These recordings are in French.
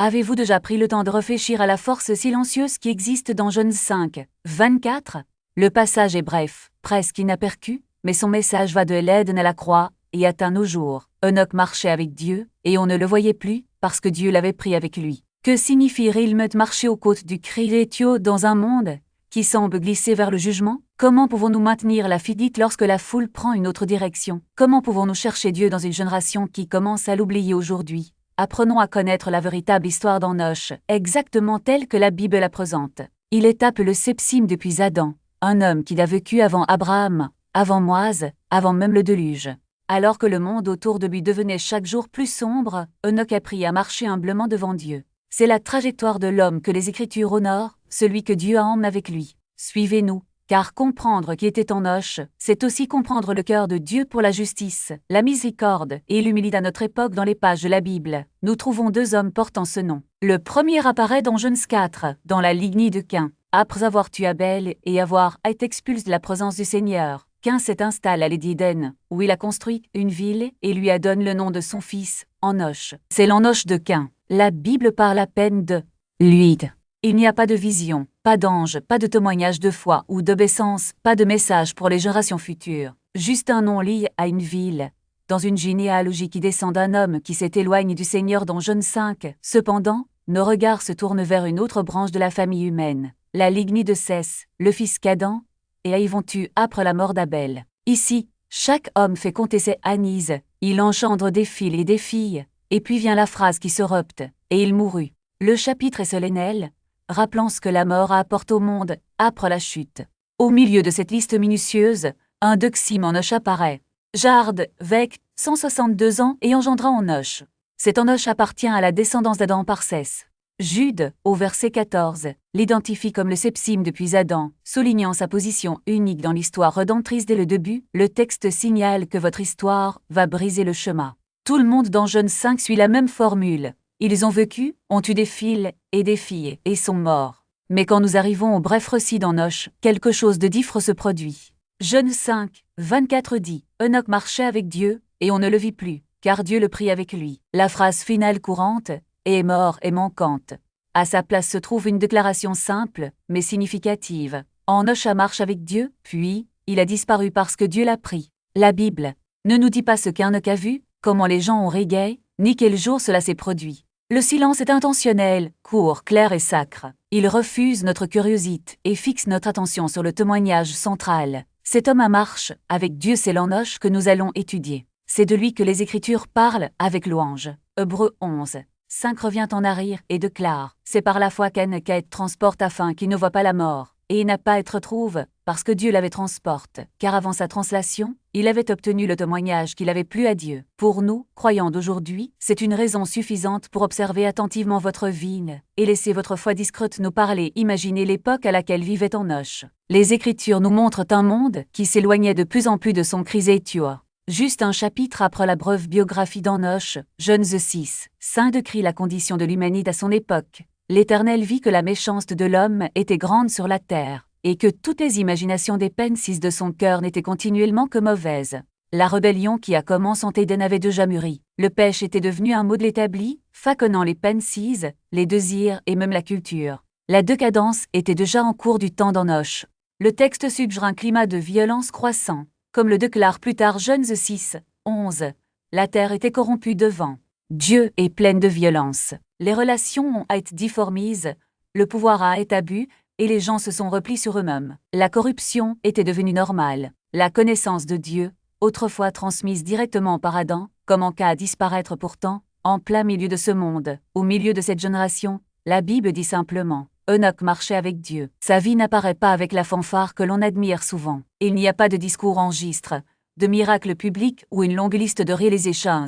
Avez-vous déjà pris le temps de réfléchir à la force silencieuse qui existe dans Genèse 5, 24 ? Le passage est bref, presque inaperçu, mais son message va de l'Éden à la croix et atteint nos jours. Enoch marchait avec Dieu, et on ne le voyait plus, parce que Dieu l'avait pris avec lui. Que signifierait-il marcher aux côtes du Créateur dans un monde qui semble glisser vers le jugement? Comment pouvons-nous maintenir la fidélité lorsque la foule prend une autre direction? Comment pouvons-nous chercher Dieu dans une génération qui commence à l'oublier aujourd'hui? Apprenons à connaître la véritable histoire d'Enoch, exactement telle que la Bible la présente. Il étape le septime depuis Adam, un homme qui a vécu avant Abraham, avant Moïse, avant même le déluge. Alors que le monde autour de lui devenait chaque jour plus sombre, Enoch apprit à marcher humblement devant Dieu. C'est la trajectoire de l'homme que les Écritures honorent, celui que Dieu a emmené avec lui. Suivez-nous, car comprendre qui était Enoch, c'est aussi comprendre le cœur de Dieu pour la justice, la miséricorde et l'humilité à notre époque dans les pages de la Bible. Nous trouvons deux hommes portant ce nom. Le premier apparaît dans Genèse 4, dans la lignée de Caïn. Après avoir tué Abel et avoir été expulsé de la présence du Seigneur, Caïn s'est installé à l'Éden, où il a construit une ville et lui a donné le nom de son fils, Enoch. C'est l'Enoch de Caïn. La Bible parle à peine de lui. Il n'y a pas de vision, pas d'ange, pas de témoignage de foi ou d'obéissance, pas de message pour les générations futures. Juste un nom lié à une ville, dans une généalogie qui descend d'un homme qui s'est éloigné du Seigneur dans Genèse 5. Cependant, nos regards se tournent vers une autre branche de la famille humaine, la lignée de Seth, le fils qu'Adam et Ève ont eu après la mort d'Abel. Ici, chaque homme fait compter ses anises, il engendre des fils et des filles, et puis vient la phrase qui se répète, et il mourut. Le chapitre est solennel, rappelant ce que la mort a apporté au monde après la chute. Au milieu de cette liste minutieuse, un deuxième Enoch apparaît. Jarde, vec, 162 ans et engendra Enoch. Cet Enoch appartient à la descendance d'Adam par Seth. Jude, au verset 14, l'identifie comme le septime depuis Adam, soulignant sa position unique dans l'histoire rédemptrice dès le début. Le texte signale que votre histoire va briser le chemin. Tout le monde dans Genèse 5 suit la même formule. Ils ont vécu, ont eu des fils et des filles, et sont morts. Mais quand nous arrivons au bref récit d'Enoch, quelque chose de différent se produit. Genèse 5, 24 dit « Enoch marchait avec Dieu, et on ne le vit plus, car Dieu le prit avec lui. » La phrase finale courante « et est mort » est manquante. À sa place se trouve une déclaration simple, mais significative. Enoch marche avec Dieu, puis il a disparu parce que Dieu l'a pris. La Bible ne nous dit pas ce qu'Enoch a vu, comment les gens ont ri, ni quel jour cela s'est produit. Le silence est intentionnel, court, clair et sacre. Il refuse notre curiosité et fixe notre attention sur le témoignage central. Cet homme à marche, avec Dieu, c'est l'Enoch que nous allons étudier. C'est de lui que les Écritures parlent avec louange. Hébreux 11. 5 revient en arrière et déclare « C'est par la foi qu'Enoch a été transporté afin qu'il ne voit pas la mort, et il n'a pas être trouve, parce que Dieu l'avait transporte, car avant sa translation, il avait obtenu le témoignage qu'il avait plu à Dieu. » Pour nous, croyants d'aujourd'hui, c'est une raison suffisante pour observer attentivement votre vie et laisser votre foi discrète nous parler. Imaginez l'époque à laquelle vivait Enoch. Les Écritures nous montrent un monde qui s'éloignait de plus en plus de son Créateur. Juste un chapitre après la brève biographie d'Enoch, Genèse 6, Saint décrit la condition de l'humanité à son époque. L'Éternel vit que la méchanceté de l'homme était grande sur la terre, et que toutes les imaginations des pensées de son cœur n'étaient continuellement que mauvaises. La rébellion qui a commencé en Éden avait déjà mûri. Le péché était devenu un modèle établi, façonnant les pensées, les désirs et même la culture. La décadence était déjà en cours du temps d'Enoch. Le texte suggère un climat de violence croissant. Comme le déclare plus tard Genèse 6, 11, la terre était corrompue devant Dieu est pleine de violence. Les relations ont été difformisées, le pouvoir a été abus, et les gens se sont repliés sur eux-mêmes. La corruption était devenue normale. La connaissance de Dieu, autrefois transmise directement par Adam, commence à disparaître pourtant, en plein milieu de ce monde. Au milieu de cette génération, la Bible dit simplement Enoch marchait avec Dieu. Sa vie n'apparaît pas avec la fanfare que l'on admire souvent. Il n'y a pas de discours enregistré, de miracles publics ou une longue liste de réalisations.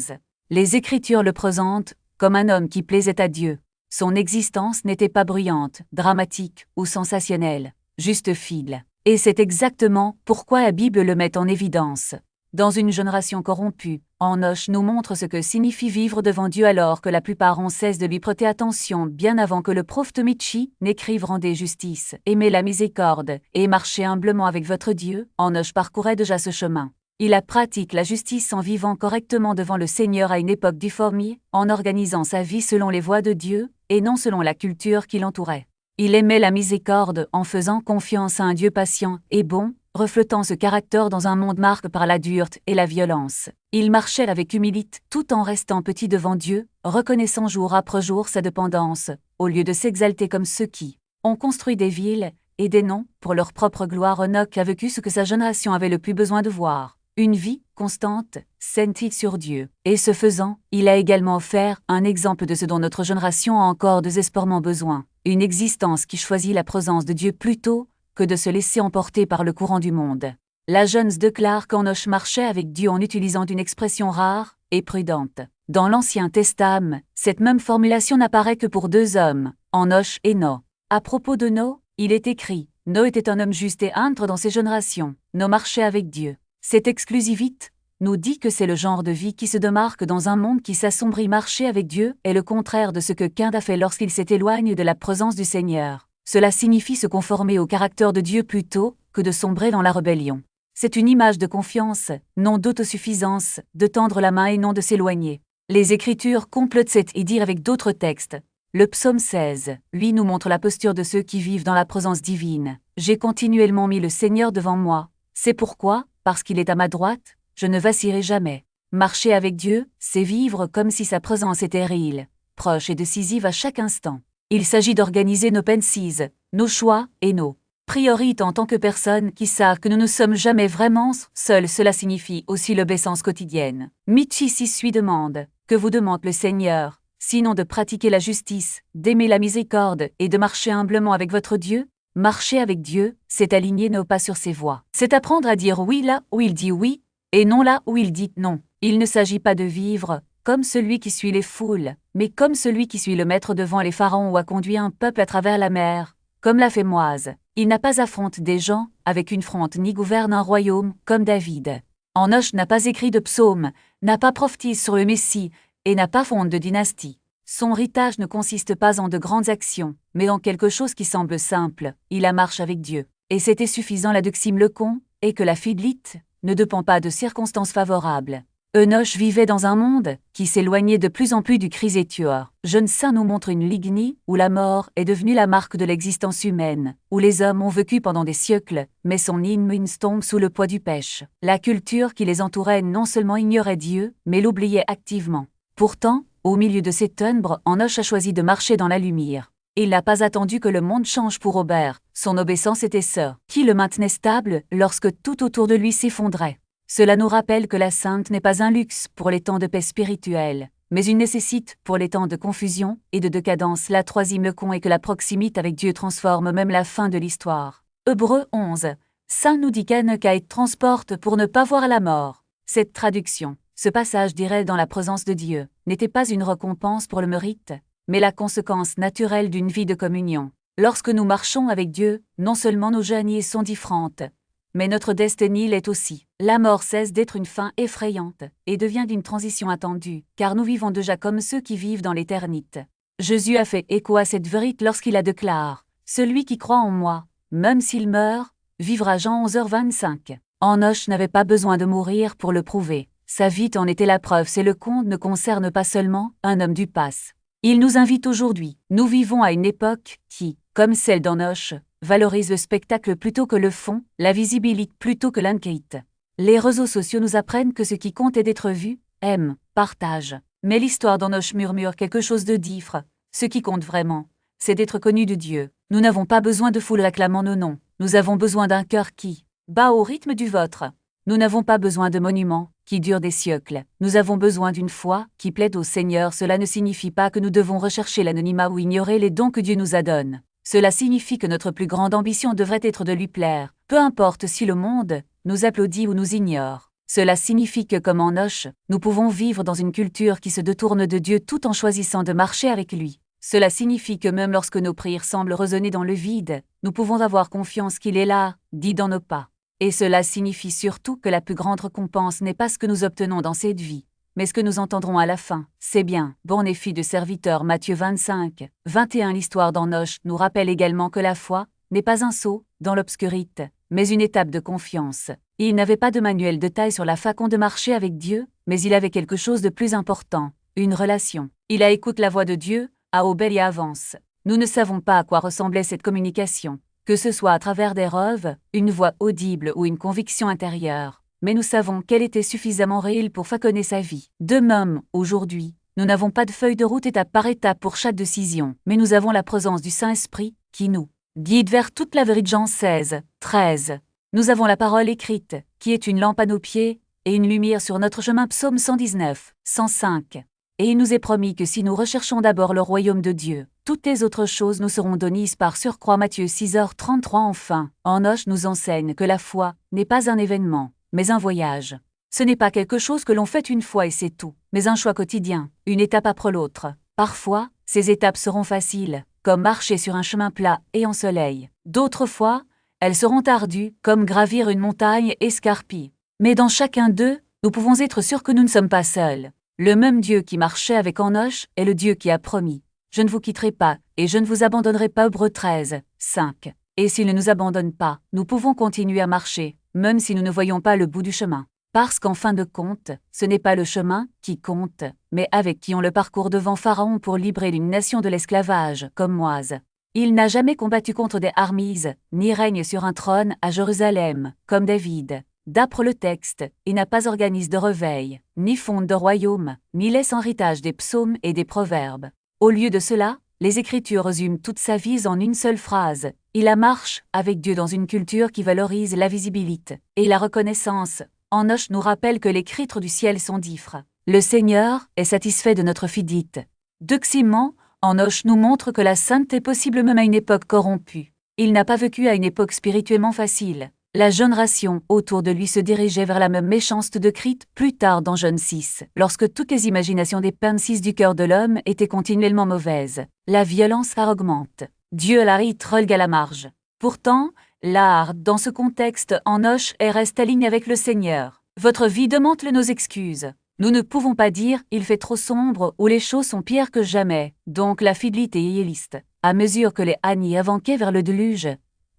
Les Écritures le présentent comme un homme qui plaisait à Dieu. Son existence n'était pas bruyante, dramatique ou sensationnelle, juste fidèle. Et c'est exactement pourquoi la Bible le met en évidence. Dans une génération corrompue, Enoch nous montre ce que signifie vivre devant Dieu alors que la plupart ont cessé de lui prêter attention bien avant que le prophète Michi n'écrive « Rendez justice, aimez la miséricorde et marchez humblement avec votre Dieu ». Enoch parcourait déjà ce chemin. Il a pratiqué la justice en vivant correctement devant le Seigneur à une époque difformée, en organisant sa vie selon les voies de Dieu et non selon la culture qui l'entourait. Il aimait la miséricorde en faisant confiance à un Dieu patient et bon, reflétant ce caractère dans un monde marqué par la dureté et la violence. Il marchait avec humilité tout en restant petit devant Dieu, reconnaissant jour après jour sa dépendance, au lieu de s'exalter comme ceux qui ont construit des villes et des noms pour leur propre gloire. Enoch a vécu ce que sa génération avait le plus besoin de voir. Une vie constante, centrée sur Dieu. Et ce faisant, il a également offert un exemple de ce dont notre génération a encore désespérément besoin. Une existence qui choisit la présence de Dieu plutôt que de se laisser emporter par le courant du monde. La Jones déclare qu'Enoch marchait avec Dieu en utilisant une expression rare et prudente. Dans l'Ancien Testament, cette même formulation n'apparaît que pour 2 hommes, Enoch et No. À propos de No, il est écrit « No était un homme juste et intègre dans ses générations. No marchait avec Dieu. » Cette exclusivité nous dit que c'est le genre de vie qui se démarque dans un monde qui s'assombrit. Marcher avec Dieu est le contraire de ce que Caïn a fait lorsqu'il s'est éloigné de la présence du Seigneur. Cela signifie se conformer au caractère de Dieu plutôt que de sombrer dans la rébellion. C'est une image de confiance, non d'autosuffisance, de tendre la main et non de s'éloigner. Les Écritures complètent cette idée avec d'autres textes. Le psaume 16, lui, nous montre la posture de ceux qui vivent dans la présence divine. J'ai continuellement mis le Seigneur devant moi. C'est pourquoi, parce qu'il est à ma droite, je ne vacillerai jamais. Marcher avec Dieu, c'est vivre comme si sa présence était réelle, proche et décisive à chaque instant. Il s'agit d'organiser nos pensées, nos choix et nos priorités en tant que personnes qui savent que nous ne sommes jamais vraiment seuls. Cela signifie aussi l'obéissance quotidienne. Michi Sisui demande, que vous demande le Seigneur, sinon de pratiquer la justice, d'aimer la miséricorde et de marcher humblement avec votre Dieu? Marcher avec Dieu, c'est aligner nos pas sur ses voies. C'est apprendre à dire oui là où il dit oui, et non là où il dit non. Il ne s'agit pas de vivre comme celui qui suit les foules, mais comme celui qui suit le maître devant les pharaons ou a conduit un peuple à travers la mer, comme l'a fait Moïse. Il n'a pas affronté des gens avec une fronte ni gouverne un royaume comme David. Enoch n'a pas écrit de psaume, n'a pas prophétisé sur le Messie et n'a pas fondé de dynastie. Son héritage ne consiste pas en de grandes actions, mais en quelque chose qui semble simple. Il a marché avec Dieu. Et c'était suffisant là d'Oxym Lecon, et que la fidélité ne dépend pas de circonstances favorables. Enoch vivait dans un monde qui s'éloignait de plus en plus du Christ et tueur. Jeune Saint nous montre une lignée où la mort est devenue la marque de l'existence humaine, où les hommes ont vécu pendant des siècles, mais son immense tombe sous le poids du péché. La culture qui les entourait non seulement ignorait Dieu, mais l'oubliait activement. Pourtant, au milieu de ces ténèbres, Enoch a choisi de marcher dans la lumière. Il n'a pas attendu que le monde change pour obéir. Son obéissance était ce qui le maintenait stable lorsque tout autour de lui s'effondrait. Cela nous rappelle que la sainte n'est pas un luxe pour les temps de paix spirituelle, mais une nécessité pour les temps de confusion et de décadence. La 3e leçon est que la proximité avec Dieu transforme même la fin de l'histoire. Hébreux 11. Saint nous dit qu'Enoch a été transporté pour ne pas voir la mort. Cette traduction, ce passage dirait dans la présence de Dieu, n'était pas une récompense pour le mérite, mais la conséquence naturelle d'une vie de communion. Lorsque nous marchons avec Dieu, non seulement nos journées sont différentes, mais notre destinée l'est aussi. La mort cesse d'être une fin effrayante et devient une transition attendue, car nous vivons déjà comme ceux qui vivent dans l'éternité. Jésus a fait écho à cette vérité lorsqu'il a déclaré « Celui qui croit en moi, même s'il meurt, vivra. » Jean 11h25. Enoch n'avait pas besoin de mourir pour le prouver. Sa vie en était la preuve. C'est le conte ne concerne pas seulement un homme du passé. Il nous invite aujourd'hui. Nous vivons à une époque qui, comme celle d'Enoch, valorise le spectacle plutôt que le fond, la visibilité plutôt que l'enquête. Les réseaux sociaux nous apprennent que ce qui compte est d'être vu, aime, partage. Mais l'histoire d'Enoch murmure quelque chose de différent. Ce qui compte vraiment, c'est d'être connu de Dieu. Nous n'avons pas besoin de foule acclamant nos noms. Nous avons besoin d'un cœur qui bat au rythme du vôtre. Nous n'avons pas besoin de monuments qui durent des siècles. Nous avons besoin d'une foi qui plaide au Seigneur. Cela ne signifie pas que nous devons rechercher l'anonymat ou ignorer les dons que Dieu nous a donnés. Cela signifie que notre plus grande ambition devrait être de lui plaire, peu importe si le monde nous applaudit ou nous ignore. Cela signifie que, comme Enoch, nous pouvons vivre dans une culture qui se détourne de Dieu tout en choisissant de marcher avec lui. Cela signifie que même lorsque nos prières semblent résonner dans le vide, nous pouvons avoir confiance qu'il est là, dit dans nos pas. Et cela signifie surtout que la plus grande récompense n'est pas ce que nous obtenons dans cette vie, mais ce que nous entendrons à la fin. C'est bien, bon et fille de serviteur. Matthieu 25, 21. L'histoire d'Enoch nous rappelle également que la foi n'est pas un saut dans l'obscurité, mais une étape de confiance. Il n'avait pas de manuel de taille sur la façon de marcher avec Dieu, mais il avait quelque chose de plus important, une relation. Il a écouté la voix de Dieu, à Obed et avance. Nous ne savons pas à quoi ressemblait cette communication, que ce soit à travers des rêves, une voix audible ou une conviction intérieure, mais nous savons qu'elle était suffisamment réelle pour façonner sa vie. De même, aujourd'hui, nous n'avons pas de feuille de route étape par étape pour chaque décision, mais nous avons la présence du Saint-Esprit qui nous guide vers toute la vérité. Jean 16, 13. Nous avons la parole écrite, qui est une lampe à nos pieds et une lumière sur notre chemin. Psaume 119, 105. Et il nous est promis que si nous recherchons d'abord le royaume de Dieu, toutes les autres choses nous seront données par surcroît. Matthieu 6h33. Enfin, Enoch nous enseigne que la foi n'est pas un événement, mais un voyage. Ce n'est pas quelque chose que l'on fait une fois et c'est tout, mais un choix quotidien, une étape après l'autre. Parfois, ces étapes seront faciles, comme marcher sur un chemin plat et en soleil. D'autres fois, elles seront ardues, comme gravir une montagne escarpée. Mais dans chacun d'eux, nous pouvons être sûrs que nous ne sommes pas seuls. Le même Dieu qui marchait avec Enoch est le Dieu qui a promis « Je ne vous quitterai pas, et je ne vous abandonnerai pas » Hébreux 13, 5. Et s'il ne nous abandonne pas, nous pouvons continuer à marcher, même si nous ne voyons pas le bout du chemin. Parce qu'en fin de compte, ce n'est pas le chemin qui compte, mais avec qui on le parcourt devant Pharaon pour libérer une nation de l'esclavage, comme Moïse. Il n'a jamais combattu contre des armées, ni règne sur un trône à Jérusalem, comme David. D'après le texte, il n'a pas organisé de réveil, ni fonde de royaume, ni laisse en héritage des psaumes et des proverbes. Au lieu de cela, les Écritures résument toute sa vie en une seule phrase. Il a marche avec Dieu dans une culture qui valorise la visibilité et la reconnaissance. Enoch nous rappelle que les critères du ciel sont différents. Le Seigneur est satisfait de notre fidélité. Deuxièmement, Enoch nous montre que la sainteté est possible même à une époque corrompue. Il n'a pas vécu à une époque spirituellement facile. La génération autour de lui se dirigeait vers la même méchanceté de Christ plus tard dans Jeune 6, lorsque toutes les imaginations des pensées du cœur de l'homme étaient continuellement mauvaises. La violence augmente. Dieu l'arrête relègue à la marge. Pourtant, l'art, dans ce contexte, Enoch reste aligné avec le Seigneur. Votre vie demande nos excuses. Nous ne pouvons pas dire « il fait trop sombre » ou « les choses sont pires que jamais », donc la fidélité est réaliste. À mesure que les années avançaient vers le déluge,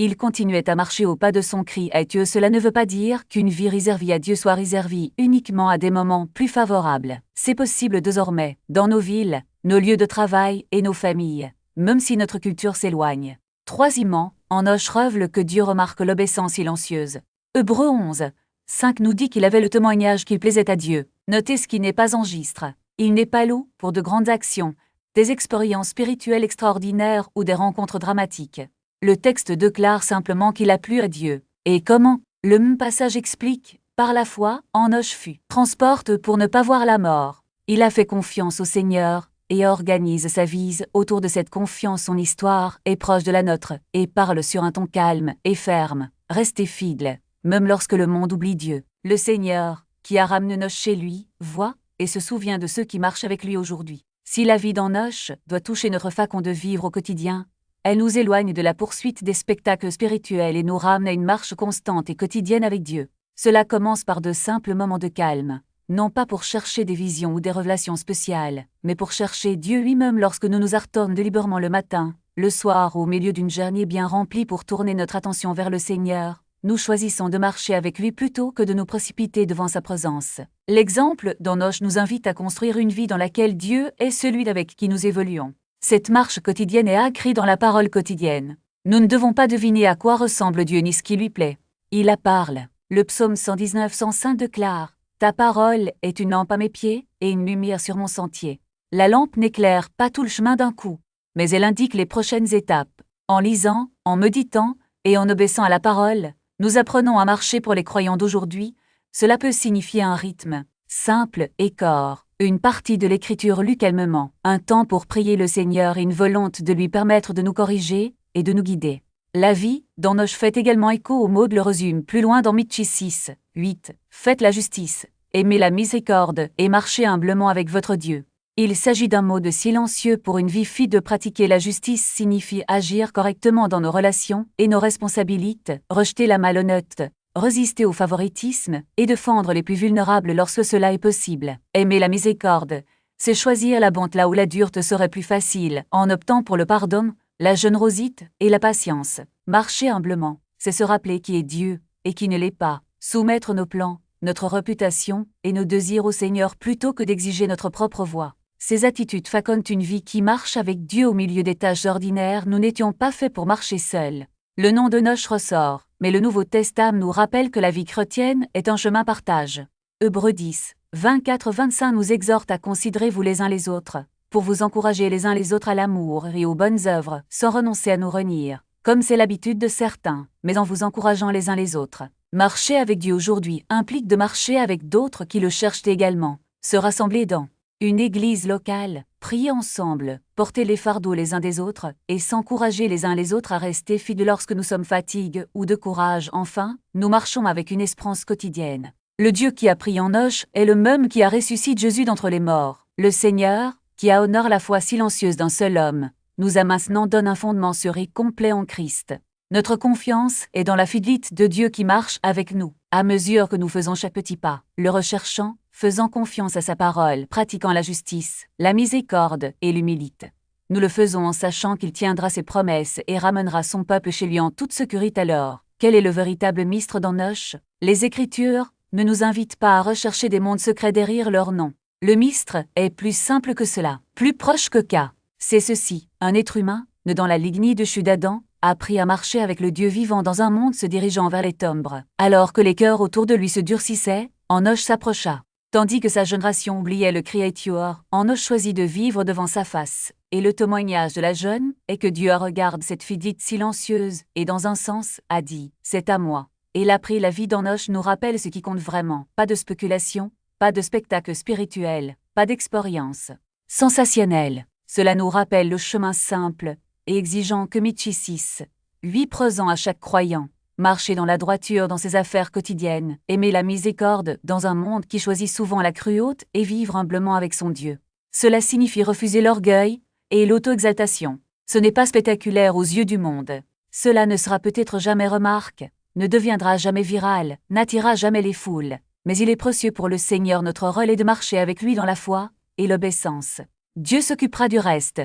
il continuait à marcher au pas de son cri à Dieu. Cela ne veut pas dire qu'une vie réservée à Dieu soit réservée uniquement à des moments plus favorables. C'est possible désormais, dans nos villes, nos lieux de travail et nos familles, même si notre culture s'éloigne. Troisièmement, Enoch révèle que Dieu remarque l'obéissance silencieuse. Hébreux 11, 5 nous dit qu'il avait le témoignage qui plaisait à Dieu. Notez ce qui n'est pas enregistré. Il n'est pas loup pour de grandes actions, des expériences spirituelles extraordinaires ou des rencontres dramatiques. Le texte déclare simplement qu'il a plu à Dieu. Et comment? Le même passage explique, par la foi, Enoch fut transporte pour ne pas voir la mort. Il a fait confiance au Seigneur et organise sa vie autour de cette confiance. Son histoire est proche de la nôtre et parle sur un ton calme et ferme. Restez fidèles, même lorsque le monde oublie Dieu. Le Seigneur, qui a ramené Enoch chez lui, voit et se souvient de ceux qui marchent avec lui aujourd'hui. Si la vie d'Enoch doit toucher notre façon de vivre au quotidien, elle nous éloigne de la poursuite des spectacles spirituels et nous ramène à une marche constante et quotidienne avec Dieu. Cela commence par de simples moments de calme, non pas pour chercher des visions ou des révélations spéciales, mais pour chercher Dieu lui-même lorsque nous nous arrêtons délibérément le matin, le soir ou au milieu d'une journée bien remplie pour tourner notre attention vers le Seigneur. Nous choisissons de marcher avec lui plutôt que de nous précipiter devant sa présence. L'exemple d'Enoch nous invite à construire une vie dans laquelle Dieu est celui avec qui nous évoluons. Cette marche quotidienne est ancrée dans la parole quotidienne. Nous ne devons pas deviner à quoi ressemble Dieu ni ce qui lui plaît. Il la parle. Le psaume 119, 105 déclare « Ta parole est une lampe à mes pieds et une lumière sur mon sentier. » La lampe n'éclaire pas tout le chemin d'un coup, mais elle indique les prochaines étapes. En lisant, en méditant et en obéissant à la parole, nous apprenons à marcher. Pour les croyants d'aujourd'hui. Cela peut signifier un rythme simple et corps, une partie de l'écriture lue calmement, un temps pour prier le Seigneur et une volonté de lui permettre de nous corriger et de nous guider. La vie d'Enoch fait également écho au mot de le résume plus loin dans Michée 6, 8. Faites la justice, aimez la miséricorde et marchez humblement avec votre Dieu. Il s'agit d'un mot de silencieux pour une vie fidèle. De pratiquer la justice signifie agir correctement dans nos relations et nos responsabilités, rejeter la malhonnêteté, résister au favoritisme et défendre les plus vulnérables lorsque cela est possible. Aimer la miséricorde, c'est choisir la bonté là où la dureté serait plus facile, en optant pour le pardon, la générosité et la patience. Marcher humblement, c'est se rappeler qui est Dieu et qui ne l'est pas. Soumettre nos plans, notre réputation et nos désirs au Seigneur plutôt que d'exiger notre propre voie. Ces attitudes façonnent une vie qui marche avec Dieu au milieu des tâches ordinaires. Nous n'étions pas faits pour marcher seuls. Le nom d'Enoch ressort, mais le Nouveau Testament nous rappelle que la vie chrétienne est un chemin partage. Hébreux 10, 24-25 nous exhorte à considérer vous les uns les autres, pour vous encourager les uns les autres à l'amour et aux bonnes œuvres, sans renoncer à nous renier, comme c'est l'habitude de certains, mais en vous encourageant les uns les autres. Marcher avec Dieu aujourd'hui implique de marcher avec d'autres qui le cherchent également, se rassembler dans une église locale, prier ensemble, porter les fardeaux les uns des autres, et s'encourager les uns les autres à rester fidèles lorsque nous sommes fatigués ou de courage. Enfin, nous marchons avec une espérance quotidienne. Le Dieu qui a pris Enoch est le même qui a ressuscité Jésus d'entre les morts. Le Seigneur, qui a honoré la foi silencieuse d'un seul homme, nous a maintenant donné un fondement sûr et complet en Christ. Notre confiance est dans la fidélité de Dieu qui marche avec nous, à mesure que nous faisons chaque petit pas, le recherchant, faisant confiance à sa parole, pratiquant la justice, la miséricorde et l'humilité. Nous le faisons en sachant qu'il tiendra ses promesses et ramènera son peuple chez lui en toute sécurité. Alors, quel est le véritable mystère d'Enoch? Les Écritures ne nous invitent pas à rechercher des mondes secrets derrière leur nom. Le mystère est plus simple que cela, plus proche que K. C'est ceci, un être humain, né dans la lignée de chute d'Adam, a appris à marcher avec le Dieu vivant dans un monde se dirigeant vers les ténèbres. Alors que les cœurs autour de lui se durcissaient, Enoch s'approcha. Tandis que sa génération oubliait le Créateur, Enoch choisit de vivre devant sa face. Et le témoignage de la jeune est que Dieu regarde cette fidélité silencieuse et dans un sens a dit « c'est à moi ». Et l'après la vie d'Enoch nous rappelle ce qui compte vraiment. Pas de spéculation, pas de spectacle spirituel, pas d'expérience sensationnelle. Cela nous rappelle le chemin simple et exigeant que Michi 6, 8 présent à chaque croyant. Marcher dans la droiture dans ses affaires quotidiennes, aimer la miséricorde dans un monde qui choisit souvent la cruauté et vivre humblement avec son Dieu. Cela signifie refuser l'orgueil et l'auto-exaltation. Ce n'est pas spectaculaire aux yeux du monde. Cela ne sera peut-être jamais remarque, ne deviendra jamais viral, n'attirera jamais les foules. Mais il est précieux pour le Seigneur notre rôle est de marcher avec lui dans la foi et l'obéissance. Dieu s'occupera du reste,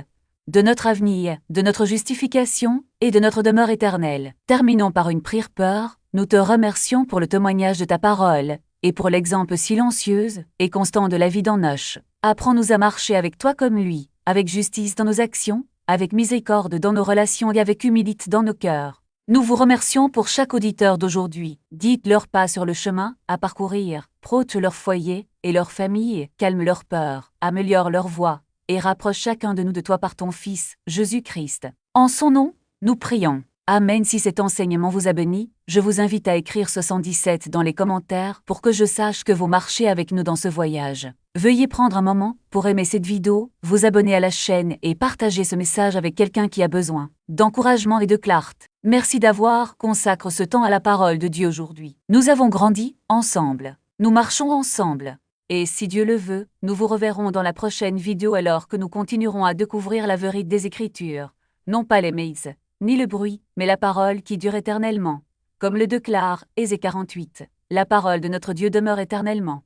de notre avenir, de notre justification et de notre demeure éternelle. Terminons par une prière. Père, nous te remercions pour le témoignage de ta parole et pour l'exemple silencieuse et constant de la vie d'Enoch. Apprends-nous à marcher avec toi comme lui, avec justice dans nos actions, avec miséricorde dans nos relations et avec humilité dans nos cœurs. Nous vous remercions pour chaque auditeur d'aujourd'hui. Dites leurs pas sur le chemin à parcourir, protège leur foyer et leur famille, calme leur peur, améliore leur voix et rapproche chacun de nous de toi par ton Fils, Jésus-Christ. En son nom, nous prions. Amen. Si cet enseignement vous a béni, je vous invite à écrire 77 dans les commentaires pour que je sache que vous marchez avec nous dans ce voyage. Veuillez prendre un moment pour aimer cette vidéo, vous abonner à la chaîne et partager ce message avec quelqu'un qui a besoin d'encouragement et de clarté. Merci d'avoir consacré ce temps à la parole de Dieu aujourd'hui. Nous avons grandi ensemble. Nous marchons ensemble. Et si Dieu le veut, nous vous reverrons dans la prochaine vidéo alors que nous continuerons à découvrir la vérité des Écritures. Non pas les mails, ni le bruit, mais la parole qui dure éternellement. Comme le déclare Ésée 48, la parole de notre Dieu demeure éternellement.